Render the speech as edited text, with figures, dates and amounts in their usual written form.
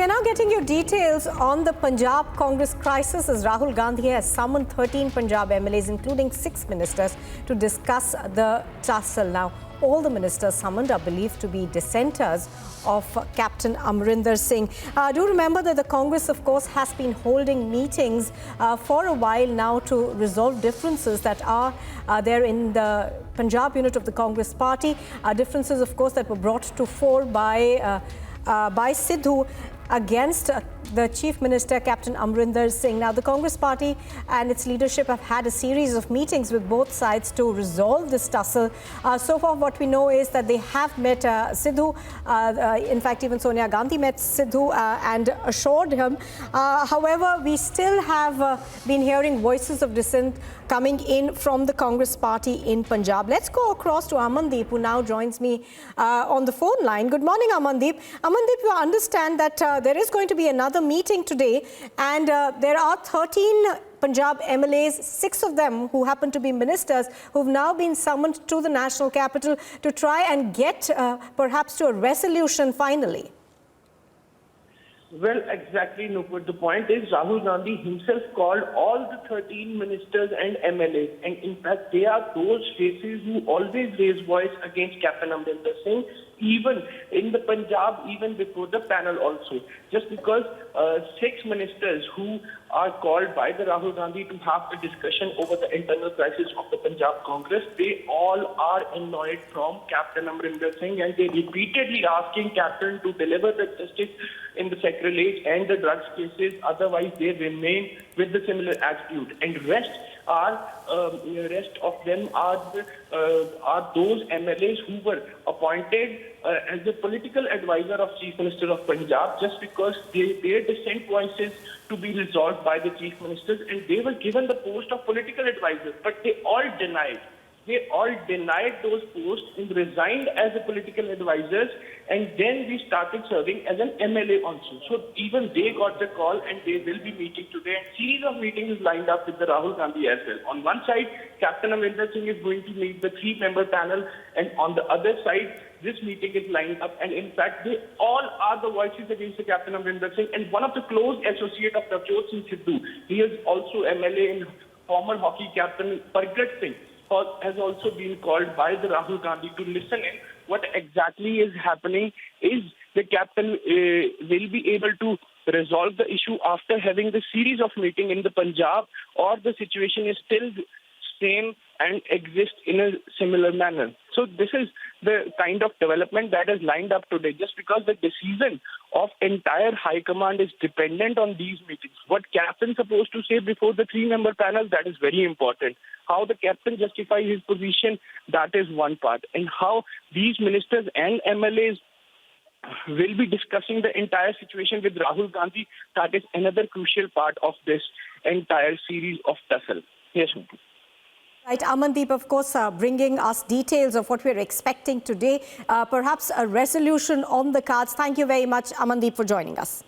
we're now getting you details on the Punjab Congress crisis as Rahul Gandhi has summoned 13 Punjab MLAs, including 6 ministers, to discuss the tussle. Now, all the ministers summoned are believed to be dissenters of Captain Amarinder Singh. Do remember that the Congress, of course, has been holding meetings for a while now to resolve differences that are there in the Punjab unit of the Congress party. Differences, of course, that were brought to fore by Sidhu against the Chief Minister, Captain Amarinder Singh. Now, the Congress party and its leadership have had a series of meetings with both sides to resolve this tussle. So far, what we know is that they have met Sidhu. In fact, even Sonia Gandhi met Sidhu and assured him. However, we still have been hearing voices of dissent coming in from the Congress party in Punjab. Let's go across to Amandeep, who now joins me on the phone line. Good morning, Amandeep. Amandeep, you understand that there is going to be another meeting today, and there are 13 Punjab MLAs, 6 of them who happen to be ministers, who've now been summoned to the national capital to try and get perhaps to a resolution finally. Well, exactly, Nupur. The point is Rahul Gandhi himself called all the 13 ministers and MLAs, and in fact they are those faces who always raise voice against Captain Amarinder Singh, even in the Punjab, even before the panel also. Just because 6 ministers who are called by the Rahul Gandhi to have a discussion over the internal crisis of the Punjab Congress, they all are annoyed from Captain Amarinder Singh, and they repeatedly asking Captain to deliver the justice in the sacrilege and the drugs cases, otherwise they remain with the similar attitude. And rest of them are those MLAs who were appointed as the political advisor of Chief Minister of Punjab, just because their dissent voices to be resolved by the Chief Ministers, and they were given the post of political advisor, but they all denied. They all denied those posts and resigned as the political advisors, and then we started serving as an MLA also. So even they got the call, and they will be meeting today. And series of meetings lined up with the Rahul Gandhi as well. On one side, Captain Amarinder Singh is going to meet the 3-member panel, and on the other side, this meeting is lined up. And in fact, they all are the voices against the Captain Amarinder Singh. And one of the close associate of Navjot Singh Sidhu, he is also MLA and former hockey captain Pargat Singh, has also been called by the Rahul Gandhi to listen in. What exactly is happening is the captain will be able to resolve the issue after having the series of meeting in the Punjab, or the situation is still same and exists in a similar manner. So this is the kind of development that is lined up today, just because the decision of entire High Command is dependent on these meetings. What captain is supposed to say before the 3-member panel, that is very important. How the captain justifies his position, that is one part. And how these ministers and MLAs will be discussing the entire situation with Rahul Gandhi, that is another crucial part of this entire series of tussle. Yes, Mukul. Right, Amandeep, of course, bringing us details of what we're expecting today, perhaps a resolution on the cards. Thank you very much, Amandeep, for joining us.